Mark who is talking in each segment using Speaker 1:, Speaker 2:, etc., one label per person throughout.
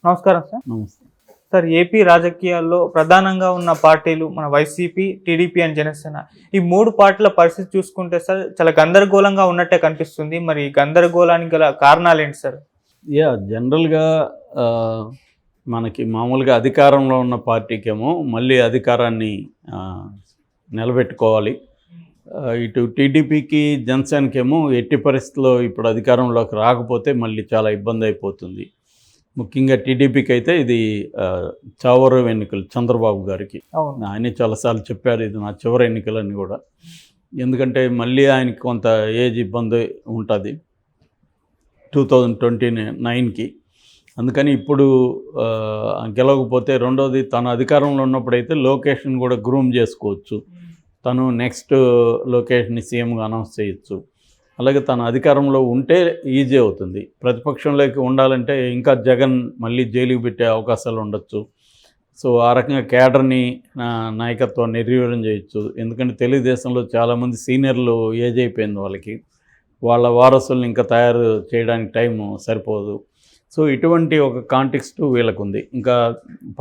Speaker 1: నమస్కారం సార్.
Speaker 2: నమస్తే.
Speaker 1: Sir, AP రాజకీయాల్లో ప్రధానంగా ఉన్న పార్టీలు మన వైసీపీ, టీడీపీ అండ్ జనసేన. ఈ 3 పార్టీల పరిస్థితి చూసుకుంటే సార్ చాలా గందరగోళంగా ఉన్నట్టే కనిపిస్తుంది. మరి ఈ గందరగోళానికి గల కారణాలు ఏంటి సార్?
Speaker 2: జనరల్గా మనకి మామూలుగా అధికారంలో ఉన్న పార్టీకేమో మళ్ళీ అధికారాన్ని నిలబెట్టుకోవాలి. ఇటు టీడీపీకి, జనసేనకేమో ఎట్టి పరిస్థితుల్లో ఇప్పుడు అధికారంలోకి రాకపోతే మళ్ళీ చాలా ఇబ్బంది అయిపోతుంది. ముఖ్యంగా టీడీపీకి అయితే ఇది చివరి ఎన్నికలు చంద్రబాబు గారికి. ఆయనే చాలాసార్లు చెప్పారు ఇది నా చివరి ఎన్నికలని కూడా. ఎందుకంటే మళ్ళీ ఆయనకి కొంత ఏజ్ ఇబ్బంది ఉంటుంది 2029కి. అందుకని ఇప్పుడు గెలవకపోతే, రెండోది తన అధికారంలో ఉన్నప్పుడైతే లొకేషన్ కూడా గ్రూమ్ చేసుకోవచ్చు. తను నెక్స్ట్ లొకేషన్ని సీఎంగా అనౌన్స్ చేయొచ్చు. అలాగే తన అధికారంలో ఉంటే ఈజీ అవుతుంది. ప్రతిపక్షంలోకి ఉండాలంటే ఇంకా జగన్ మళ్ళీ జైలుకి పెట్టే అవకాశాలు ఉండొచ్చు. సో ఆ రకంగా కేడర్ని నాయకత్వాన్ని నిర్వీర్యం చేయొచ్చు. ఎందుకంటే తెలుగుదేశంలో చాలామంది సీనియర్లు ఏజ్ అయిపోయింది వాళ్ళకి. వాళ్ళ వారసుల్ని ఇంకా తయారు చేయడానికి టైము సరిపోదు. సో ఇటువంటి ఒక కాంటెక్స్ట్ వీళ్ళకుంది. ఇంకా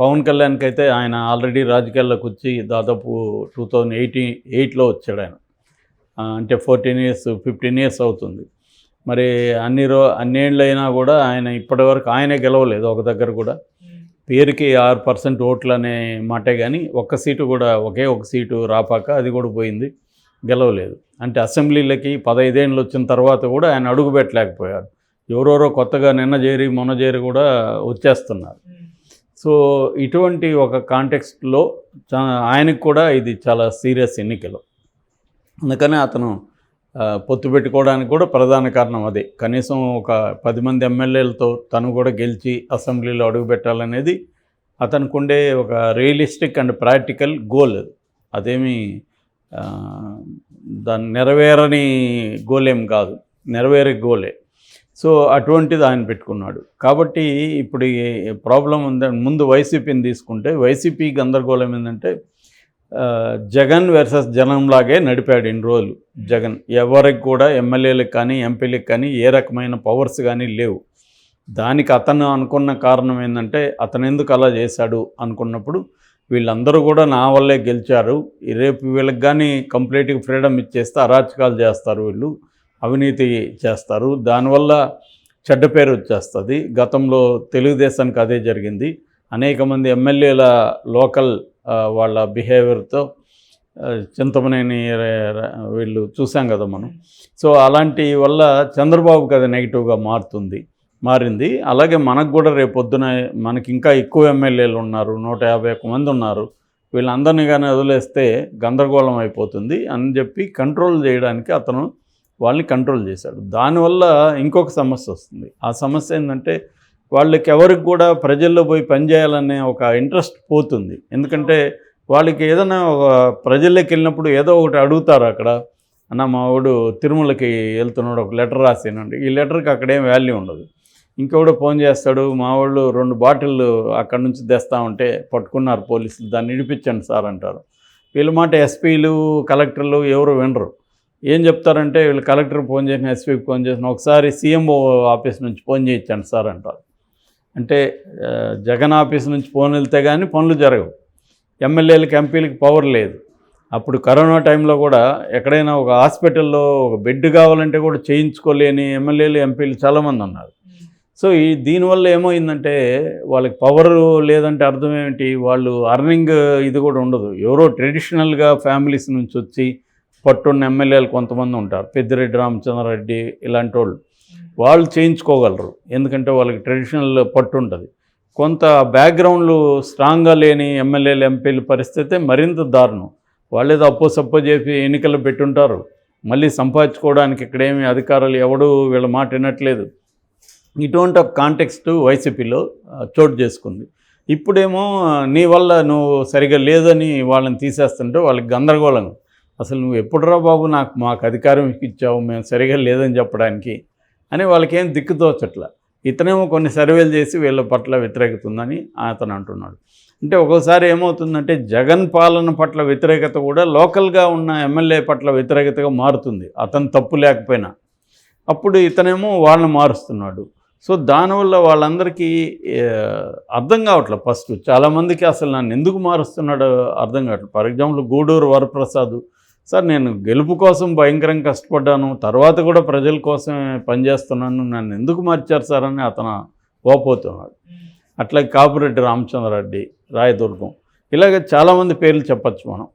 Speaker 2: పవన్ కళ్యాణ్కి అయితే ఆయన ఆల్రెడీ రాజకీయాల్లోకి వచ్చి దాదాపు 2008లో వచ్చాడు ఆయన. అంటే 14 years 15 years అవుతుంది. మరి అన్నేళ్ళు అయినా కూడా ఆయన ఇప్పటివరకు ఆయనే గెలవలేదు ఒక దగ్గర కూడా. పేరుకి 6% ఓట్లు అనే మాటే కానీ ఒక్క సీటు కూడా, ఒకే ఒక సీటు రాపాక అది కూడా పోయింది, గెలవలేదు. అంటే అసెంబ్లీలకి 15 ఏళ్ళు వచ్చిన తర్వాత కూడా ఆయన అడుగు పెట్టలేకపోయాడు. ఎవరెవరో కొత్తగా నిన్న చేరి మొన్న చేరి కూడా వచ్చేస్తున్నారు. సో ఇటువంటి ఒక కాంటెక్స్ట్లో ఆయనకు కూడా ఇది చాలా సీరియస్ ఎన్నికలు. అందుకనే అతను పొత్తు పెట్టుకోవడానికి కూడా ప్రధాన కారణం అదే. కనీసం ఒక 10 మంది ఎమ్మెల్యేలతో తను కూడా గెలిచి అసెంబ్లీలో అడుగుపెట్టాలనేది అతనికి ఉండే ఒక రియలిస్టిక్ అండ్ ప్రాక్టికల్ గోల్. అదేమి దాన్ని నెరవేరని గోలేం కాదు, నెరవేరే గోలే. సో అటువంటిది ఆయన పెట్టుకున్నాడు. కాబట్టి ఇప్పుడు ఈ ప్రాబ్లం ఉందని ముందు వైసీపీని తీసుకుంటే, వైసీపీ గందరగోళం ఏంటంటే జగన్ వర్సెస్ జనంలాగే నడిపాడు ఇన్ని రోజులు జగన్. ఎవరికి కూడా ఎమ్మెల్యేలకు కానీ ఎంపీలకు కానీ ఏ రకమైన పవర్స్ కానీ లేవు. దానికి అతను అనుకున్న కారణం ఏంటంటే, అతను ఎందుకు అలా చేశాడు అనుకున్నప్పుడు, వీళ్ళందరూ కూడా నా వల్లే గెలిచారు, రేపు వీళ్ళకి కానీ కంప్లీట్గా ఫ్రీడమ్ ఇచ్చేస్తే అరాచకాలు చేస్తారు, వీళ్ళు అవినీతి చేస్తారు, దానివల్ల చెడ్డ పేరు వచ్చేస్తుంది. గతంలో తెలుగుదేశానికి అదే జరిగింది. అనేక మంది ఎమ్మెల్యేల లోకల్ వాళ్ళ బిహేవియర్తో చింతమనేని వీళ్ళు చూసాం కదా మనం. సో అలాంటి వల్ల చంద్రబాబుకి అది నెగిటివ్గా మారింది. అలాగే మనకు కూడా రేపొద్దున మనకి ఇంకా ఎక్కువ ఎమ్మెల్యేలు ఉన్నారు, 151 మంది ఉన్నారు. వీళ్ళందరినీ కానీ వదిలేస్తే గందరగోళం అయిపోతుంది అని చెప్పి కంట్రోల్ చేయడానికి అతను వాళ్ళని కంట్రోల్ చేశాడు. దానివల్ల ఇంకొక సమస్య వస్తుంది. ఆ సమస్య ఏంటంటే, వాళ్ళకి ఎవరికి కూడా ప్రజల్లో పోయి పనిచేయాలనే ఒక ఇంట్రెస్ట్ పోతుంది. ఎందుకంటే వాళ్ళకి ఏదైనా ఒక ప్రజల్లోకి వెళ్ళినప్పుడు ఏదో ఒకటి అడుగుతారు. అక్కడ అన్న మా వాడు తిరుమలకి వెళ్తున్నాడు, ఒక లెటర్ రాసేనండి. ఈ లెటర్కి అక్కడేం వాల్యూ ఉండదు. ఇంకొకడు ఫోన్ చేస్తాడు, మా వాళ్ళు 2 బాటిళ్ళు అక్కడి నుంచి తెస్తా ఉంటే పట్టుకున్నారు పోలీసులు, దాన్ని ఇడిపించండి సార్ అంటారు. వీళ్ళ మాట ఎస్పీలు, కలెక్టర్లు ఎవరు వినరు. ఏం చెప్తారంటే, వీళ్ళు కలెక్టర్ ఫోన్ చేసిన, ఎస్పీకి ఫోన్ చేసిన, ఒకసారి సీఎంఓ ఆఫీస్ నుంచి ఫోన్ చేయించండి సార్ అంటారు. అంటే జగన్ ఆఫీస్ నుంచి ఫోన్ వెళ్తే కానీ పనులు జరగవు. ఎమ్మెల్యేలకు, ఎంపీలకు పవర్ లేదు. అప్పుడు కరోనా టైంలో కూడా ఎక్కడైనా ఒక హాస్పిటల్లో ఒక బెడ్ కావాలంటే కూడా చేయించుకోలేని ఎమ్మెల్యేలు, ఎంపీలు చాలామంది ఉన్నారు. సో దీనివల్ల ఏమైందంటే, వాళ్ళకి పవర్ లేదంటే అర్థం ఏమిటి, వాళ్ళు అర్నింగ్ ఇది కూడా ఉండదు. ఎవరో ట్రెడిషనల్గా ఫ్యామిలీస్ నుంచి వచ్చి పట్టున్న ఎమ్మెల్యేలు కొంతమంది ఉంటారు, పెద్దిరెడ్డి రామచంద్రారెడ్డి ఇలాంటి వాళ్ళు చేయించుకోగలరు. ఎందుకంటే వాళ్ళకి ట్రెడిషనల్ పట్టు ఉంటుంది. కొంత బ్యాక్గ్రౌండ్లు స్ట్రాంగ్గా లేని ఎమ్మెల్యేలు, ఎంపీల పరిస్థితి మరింత దారుణం. వాళ్ళేదో అప్పో చేసి ఎన్నికలు పెట్టుంటారు, మళ్ళీ సంపాదించుకోవడానికి ఇక్కడేమి అధికారులు ఎవడు వీళ్ళ మాట వినట్లేదు. ఇటువంటి ఒక కాంటెక్స్ట్ వైసీపీలో చోటు చేసుకుంది. ఇప్పుడేమో నీ వల్ల నువ్వు సరిగా లేదని వాళ్ళని తీసేస్తుంటే వాళ్ళకి గందరగోళం. అసలు నువ్వు ఎప్పుడురా బాబు మాకు అధికారం ఇచ్చావు, మేము సరిగా లేదని చెప్పడానికి అని వాళ్ళకేం దిక్కుతోచట్ల. ఇతనేమో కొన్ని సర్వేలు చేసి వీళ్ళ పట్ల వ్యతిరేకత ఉందని అతను అంటున్నాడు. అంటే ఒక్కోసారి ఏమవుతుందంటే, జగన్ పాలన పట్ల వ్యతిరేకత కూడా లోకల్గా ఉన్న ఎమ్మెల్యే పట్ల వ్యతిరేకతగా మారుతుంది, అతను తప్పు లేకపోయినా. అప్పుడు ఇతనేమో వాళ్ళని మారుస్తున్నాడు. సో దానివల్ల వాళ్ళందరికీ అర్థం కావట్లేదు. ఫస్ట్ చాలామందికి అసలు నన్ను ఎందుకు మారుస్తున్నాడో అర్థం కావట్లేదు. For example Guduru Varaprasad, sir నేను గెలుపు కోసం భయంకరంగా కష్టపడ్డాను, తర్వాత కూడా ప్రజల కోసమే పనిచేస్తున్నాను, నన్ను ఎందుకు మార్చారు సార్ అని అతను ఓపోతున్నాడు. అట్లాగే కాపురెడ్డి రామచంద్రారెడ్డి, రాయదుర్గం, ఇలాగ చాలామంది పేర్లు చెప్పచ్చు మనం.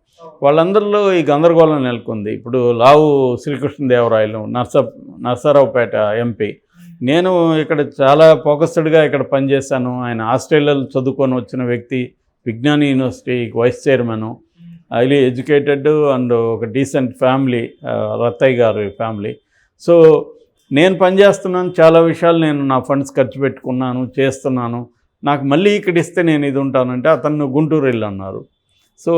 Speaker 2: వాళ్ళందరిలో ఈ గందరగోళం నెలకొంది. ఇప్పుడు లావు శ్రీకృష్ణదేవరాయలు, నర్సరావుపేట ఎంపీ, నేను ఇక్కడ చాలా ఫోకస్డ్గా ఇక్కడ పనిచేశాను. ఆయన ఆస్ట్రేలియాలో చదువుకొని వచ్చిన వ్యక్తి, విజ్ఞాన యూనివర్సిటీకి vice chairman, highly educated and ఒక డీసెంట్ ఫ్యామిలీ, రత్తయ్య గారి ఫ్యామిలీ. సో నేను పనిచేస్తున్నాను, చాలా విషయాలు నేను నా ఫండ్స్ ఖర్చు పెట్టుకున్నాను, చేస్తున్నాను, నాకు మళ్ళీ ఇక్కడ ఇస్తే నేను ఇది ఉంటానంటే అతను గుంటూరు వెళ్ళి అన్నారు. సో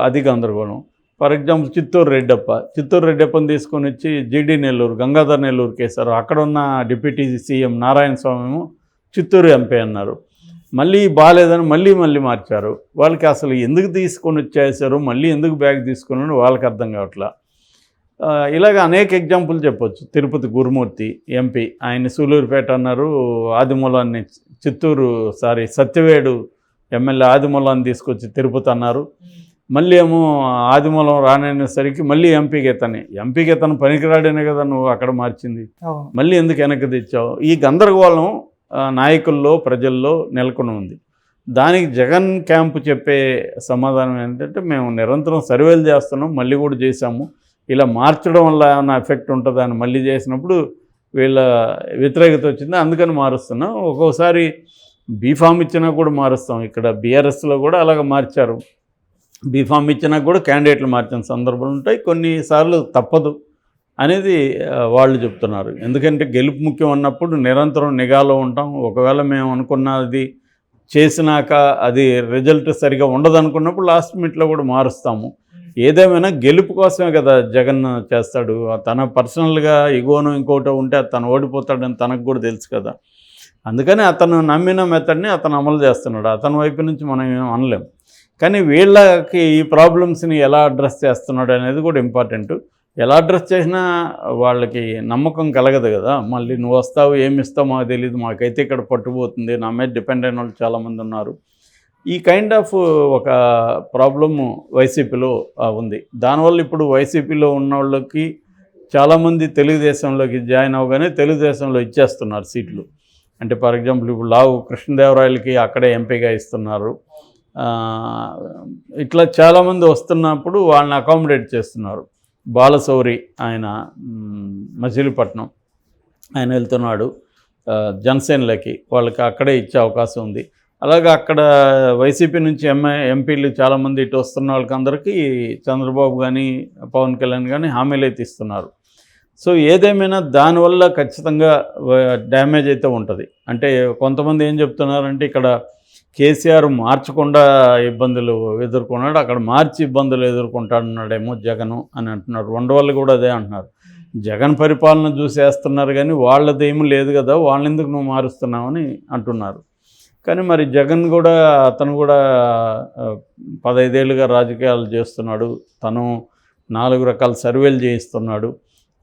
Speaker 2: అది గందరగోళం. ఫర్ ఎగ్జాంపుల్ చిత్తూరు రెడ్డప్పని తీసుకొని వచ్చి జీడీ నెల్లూరు, గంగాధర్ నెల్లూరు కేసారు. అక్కడ ఉన్న డిప్యూటీ సీఎం నారాయణ స్వామి చిత్తూరు ఎంపీ అన్నారు. మళ్ళీ బాగాలేదని మళ్ళీ మార్చారు. వాళ్ళకి అసలు ఎందుకు తీసుకొని వచ్చేసారు, మళ్ళీ ఎందుకు బ్యాగ్ తీసుకున్నాడు వాళ్ళకి అర్థం కావట్లా. ఇలాగ అనేక ఎగ్జాంపుల్ చెప్పొచ్చు. తిరుపతి గురుమూర్తి ఎంపీ, ఆయన సూలూరుపేట అన్నారు, ఆదిమూలాన్ని సత్యవేడు ఎమ్మెల్యే ఆదిమూలాన్ని తీసుకొచ్చి తిరుపతి అన్నారు. మళ్ళీ ఏమో ఆదిమూలం రాననేసరికి మళ్ళీ ఎంపీకి తను పనికిరాడనే కదా నువ్వు అక్కడ మార్చింది, మళ్ళీ ఎందుకు వెనక్కి తెచ్చావు? ఈ గందరగోళం నాయకుల్లో ప్రజల్లో నెలకొని ఉంది. దానికి జగన్ క్యాంపు చెప్పే సమాధానం ఏంటంటే, మేము నిరంతరం సర్వేలు చేస్తున్నాం, మళ్ళీ కూడా చేశాము, ఇలా మార్చడం వల్ల ఏమైనా ఎఫెక్ట్ ఉంటుందా అని మళ్ళీ చేసినప్పుడు వీళ్ళ వ్యతిరేకత వచ్చింది, అందుకని మారుస్తున్నాం. ఒక్కోసారి బీఫామ్ ఇచ్చినా కూడా మారుస్తాం. ఇక్కడ బీఆర్ఎస్లో కూడా అలాగ మార్చారు. బీఫామ్ ఇచ్చినా కూడా క్యాండిడేట్లు మార్చిన సందర్భాలు ఉంటాయి. కొన్నిసార్లు తప్పదు అనేది వాళ్ళు చెప్తున్నారు. ఎందుకంటే గెలుపు ముఖ్యం అన్నప్పుడు నిరంతరం నిఘాలో ఉంటాం. ఒకవేళ మేము అనుకున్నది చేసినాక అది రిజల్ట్ సరిగా ఉండదు అనుకున్నప్పుడు లాస్ట్ మినిట్లో కూడా మారుస్తాము. ఏదేమైనా గెలుపు కోసమే కదా జగన్ చేస్తాడు. తన పర్సనల్గా ఇగోను ఇంకోటో ఉంటే తను ఓడిపోతాడని తనకు కూడా తెలుసు కదా. అందుకని అతను నమ్మిన మెథడ్ని అతను అమలు చేస్తున్నాడు. అతని వైపు నుంచి మనం ఏం అనలేం. కానీ వీళ్ళకి ఈ ప్రాబ్లమ్స్ని ఎలా అడ్రస్ చేస్తున్నాడు అనేది కూడా ఇంపార్టెంట్. ఎలా అడ్రస్ చేసినా వాళ్ళకి నమ్మకం కలగదు కదా. మళ్ళీ నువ్వు వస్తావు, ఏమి ఇస్తావు మాకు తెలియదు, మాకైతే ఇక్కడ పట్టుపోతుంది, నా మీద డిపెండ్ అయిన వాళ్ళు చాలామంది ఉన్నారు. ఈ కైండ్ ఆఫ్ ఒక ప్రాబ్లము వైసీపీలో ఉంది. దానివల్ల ఇప్పుడు వైసీపీలో ఉన్న వాళ్ళకి చాలామంది తెలుగుదేశంలోకి జాయిన్ అవగానే తెలుగుదేశంలో ఇచ్చేస్తున్నారు సీట్లు. అంటే ఫర్ ఎగ్జాంపుల్ ఇప్పుడు లావు కృష్ణదేవరాయలకి అక్కడే ఎంపీగా ఇస్తున్నారు. ఇట్లా చాలామంది వస్తున్నప్పుడు వాళ్ళని అకామిడేట్ చేస్తున్నారు. బాలశౌరి ఆయన మచిలీపట్నం ఆయన వెళ్తున్నాడు జనసేనలకి, వాళ్ళకి అక్కడే ఇచ్చే అవకాశం ఉంది. అలాగే అక్కడ వైసీపీ నుంచి ఎంపీలు చాలామంది ఇటు వస్తున్న వాళ్ళకి అందరికీ చంద్రబాబు కానీ పవన్ కళ్యాణ్ కానీ హామీలు అయితే ఇస్తున్నారు. సో ఏదేమైనా దానివల్ల ఖచ్చితంగా డ్యామేజ్ అయితే ఉంటుంది. అంటే కొంతమంది ఏం చెప్తున్నారంటే, ఇక్కడ కేసీఆర్ మార్చకుండా ఇబ్బందులు ఎదుర్కొన్నాడు, అక్కడ మార్చి ఇబ్బందులు ఎదుర్కొంటాడన్నాడేమో జగను అని అంటున్నారు. ఉండవాళ్ళు కూడా అదే అంటున్నారు. జగన్ పరిపాలన చూసేస్తున్నారు కానీ వాళ్ళదేమీ లేదు కదా, వాళ్ళెందుకు నువ్వు మారుస్తున్నావని అంటున్నారు. కానీ మరి జగన్ కూడా అతను కూడా 15 ఏళ్ళుగా రాజకీయాలు చేస్తున్నాడు. తను 4 రకాల సర్వేలు చేయిస్తున్నాడు.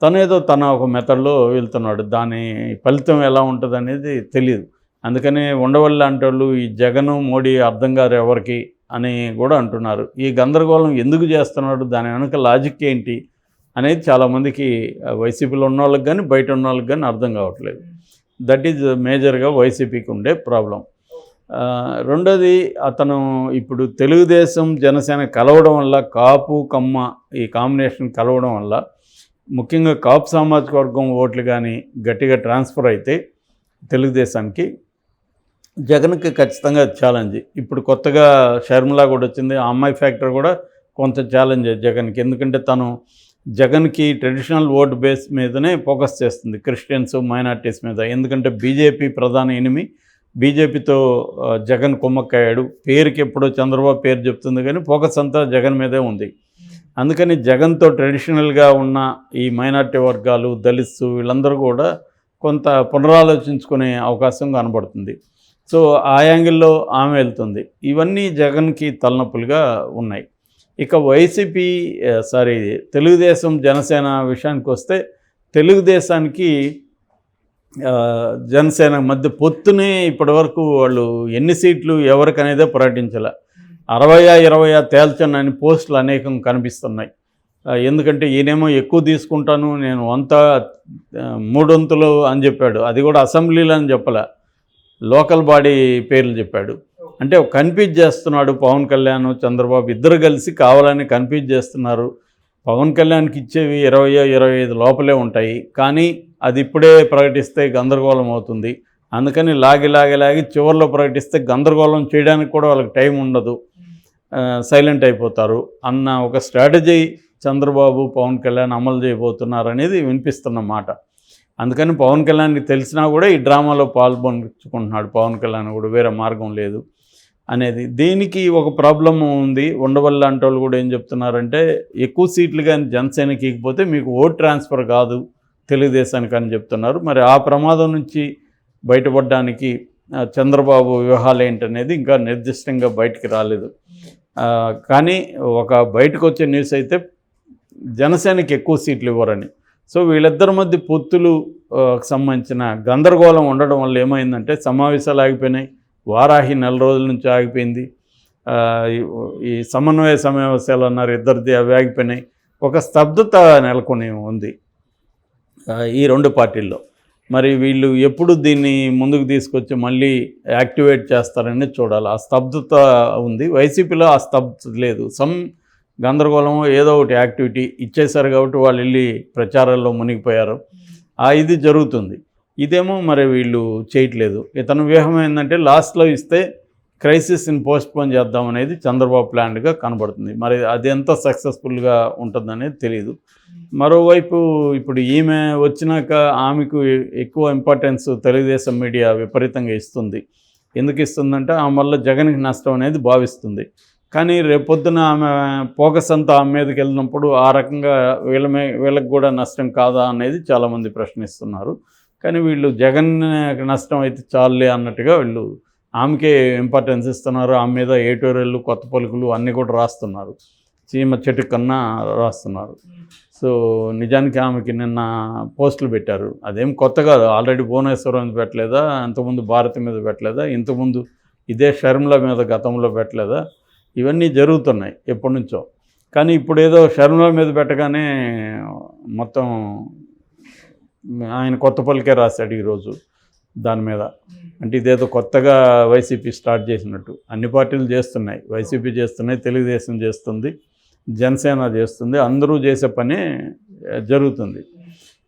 Speaker 2: తనేదో తన ఒక మెథడ్లో వెళ్తున్నాడు. దాని ఫలితం ఎలా ఉంటుంది అనేది తెలియదు. అందుకని ఉండవల్లి లాంటి వాళ్ళు ఈ జగను మోడీ అర్థం కాదు ఎవరికి అని కూడా అంటున్నారు. ఈ గందరగోళం ఎందుకు చేస్తున్నాడు, దాని వెనుక లాజిక్ ఏంటి అనేది చాలామందికి వైసీపీలో ఉన్న వాళ్ళకి కానీ బయట ఉన్న వాళ్ళకి కానీ అర్థం కావట్లేదు. దట్ ఈజ్ మేజర్గా వైసీపీకి ఉండే ప్రాబ్లం. రెండోది, అతను ఇప్పుడు తెలుగుదేశం జనసేన కలవడం వల్ల, కాపు కమ్మ ఈ కాంబినేషన్ కలవడం వల్ల ముఖ్యంగా కాపు సామాజిక వర్గం ఓట్లు కానీ గట్టిగా ట్రాన్స్ఫర్ అయితే తెలుగుదేశానికి, జగన్కి ఖచ్చితంగా ఛాలెంజ్. ఇప్పుడు కొత్తగా షర్మిలా కూడా వచ్చింది, ఆ అమ్మాయి ఫ్యాక్టర్ కూడా కొంత ఛాలెంజ్ జగన్కి. ఎందుకంటే తను జగన్కి ట్రెడిషనల్ ఓట్ బేస్ మీదనే ఫోకస్ చేస్తుంది, క్రిస్టియన్స్ మైనార్టీస్ మీద. ఎందుకంటే బీజేపీ ప్రధాన ఎనిమి, బీజేపీతో జగన్ కుమ్మక్కయ్యాడు. పేరుకి ఎప్పుడో చంద్రబాబు పేరు చెప్తుంది కానీ ఫోకస్ అంతా జగన్ మీదే ఉంది. అందుకని జగన్తో ట్రెడిషనల్గా ఉన్న ఈ మైనార్టీ వర్గాలు, దళిత్స్ వీళ్ళందరూ కూడా కొంత పునరాలోచించుకునే అవకాశం కనబడుతుంది. సో ఆ యాంగిల్లో ఆమె వెళ్తుంది. ఇవన్నీ జగన్కి తలనొప్పులుగా ఉన్నాయి. ఇక వైసీపీ తెలుగుదేశం జనసేన విషయానికి వస్తే, తెలుగుదేశానికి జనసేన మధ్య పొత్తుని ఇప్పటివరకు వాళ్ళు ఎన్ని సీట్లు ఎవరికనేదే ప్రకటించాల. 60-20 తేల్చనని పోస్టులు అనేకం కనిపిస్తున్నాయి. ఎందుకంటే ఈయనేమో ఎక్కువ తీసుకుంటాను, నేను 3 వంతులు అని చెప్పాడు. అది కూడా అసెంబ్లీలో అని చెప్పలే, లోకల్ బాడీ పేర్లు చెప్పాడు. అంటే కన్ఫ్యూజ్ చేస్తున్నాడు. పవన్ కళ్యాణ్ చంద్రబాబు ఇద్దరు కలిసి కావాలని కన్ఫ్యూజ్ చేస్తున్నారు. పవన్ కళ్యాణ్కి ఇచ్చేవి 20-25 లోపలే ఉంటాయి, కానీ అది ఇప్పుడే ప్రకటిస్తే గందరగోళం అవుతుంది. అందుకని లాగి చివరిలో ప్రకటిస్తే గందరగోళం చేయడానికి కూడా వాళ్ళకి టైం ఉండదు, సైలెంట్ అయిపోతారు అన్న ఒక స్ట్రాటజీ చంద్రబాబు పవన్ కళ్యాణ్ అమలు చేయబోతున్నారు అనేది వినిపిస్తున్న మాట. అందుకని పవన్ కళ్యాణ్కి తెలిసినా కూడా ఈ డ్రామాలో పాల్పంచుకుంటున్నాడు. పవన్ కళ్యాణ్ కూడా వేరే మార్గం లేదు అనేది. దీనికి ఒక ప్రాబ్లం ఉంది. ఉండవల్లి లాంటి వాళ్ళు కూడా ఏం చెప్తున్నారంటే, ఎక్కువ సీట్లు కానీ జనసేనకి ఇకపోతే మీకు ఓట్ ట్రాన్స్ఫర్ కాదు తెలుగుదేశానికి అని చెప్తున్నారు. మరి ఆ ప్రమాదం నుంచి బయటపడడానికి చంద్రబాబు వ్యూహాలు ఏంటనేది ఇంకా నిర్దిష్టంగా బయటికి రాలేదు. కానీ ఒక బయటకు వచ్చే న్యూస్ అయితే జనసేనకి ఎక్కువ సీట్లు ఇవ్వరని. సో వీళ్ళిద్దరి మధ్య పొత్తులు సంబంధించిన గందరగోళం ఉండడం వల్ల ఏమైందంటే, సమావేశాలు ఆగిపోయినాయి. వారాహి 4 రోజుల నుంచి ఆగిపోయింది. ఈ సమన్వయ సమావేశాలు అన్నారు ఇద్దరిది, అవి ఆగిపోయినాయి. ఒక స్తబ్దత నెలకొని ఉంది ఈ 2 పార్టీల్లో. మరి వీళ్ళు ఎప్పుడు దీన్ని ముందుకు తీసుకొచ్చి మళ్ళీ యాక్టివేట్ చేస్తారని చూడాలి. ఆ స్తబ్దత ఉంది. వైసీపీలో ఆ స్తబ్దత లేదు. గందరగోళం ఏదో ఒకటి యాక్టివిటీ ఇచ్చేశారు కాబట్టి వాళ్ళు వెళ్ళి ప్రచారాల్లో మునిగిపోయారు. ఇది జరుగుతుంది. ఇదేమో మరి వీళ్ళు చేయట్లేదు. ఇతను వ్యూహం ఏంటంటే, లాస్ట్లో ఇస్తే క్రైసిస్ని పోస్ట్పోన్ చేద్దామనేది చంద్రబాబు ప్లాన్గా కనబడుతుంది. మరి అది ఎంత సక్సెస్ఫుల్గా ఉంటుందనేది తెలియదు. మరోవైపు ఇప్పుడు ఈమె వచ్చినాక ఆమెకు ఎక్కువ ఇంపార్టెన్స్ తెలుగుదేశం మీడియా విపరీతంగా ఇస్తుంది. ఎందుకు ఇస్తుందంటే, ఆమె వల్ల జగన్కి నష్టం అనేది భావిస్తుంది. కానీ రేపొద్దున ఆమె ఫోకస్ అంతా ఆమె మీదకి వెళ్ళినప్పుడు ఆ రకంగా వీళ్ళకి కూడా నష్టం కాదా అనేది చాలామంది ప్రశ్నిస్తున్నారు. కానీ వీళ్ళు జగన్ నష్టం అయితే చాలులే అన్నట్టుగా వీళ్ళు ఆమెకే ఇంపార్టెన్స్ ఇస్తున్నారు. ఆమె మీద ఏటూరెళ్ళు, కొత్త పలుకులు అన్నీ కూడా రాస్తున్నారు. చీమ చెట్టు కన్నా రాస్తున్నారు. సో నిజానికి ఆమెకి నిన్న పోస్టులు పెట్టారు. అదేం కొత్త కాదు. ఆల్రెడీ భువనేశ్వరం మీద పెట్టలేదా, ఇంతకుముందు భారతి మీద పెట్టలేదా, ఇంతకుముందు ఇదే షర్మిల మీద గతంలో పెట్టలేదా? ఇవన్నీ జరుగుతున్నాయి ఎప్పటి నుంచో. కానీ ఇప్పుడు ఏదో షర్మిల మీద పెట్టగానే మొత్తం ఆయన కొత్త పలికే రాశాడు ఈరోజు దాని మీద. అంటే ఇదేదో కొత్తగా వైసీపీ స్టార్ట్ చేసినట్టు. అన్ని పార్టీలు చేస్తున్నాయి. వైసీపీ చేస్తున్నాయి, తెలుగుదేశం చేస్తుంది, జనసేన చేస్తుంది, అందరూ చేసే పనే జరుగుతుంది.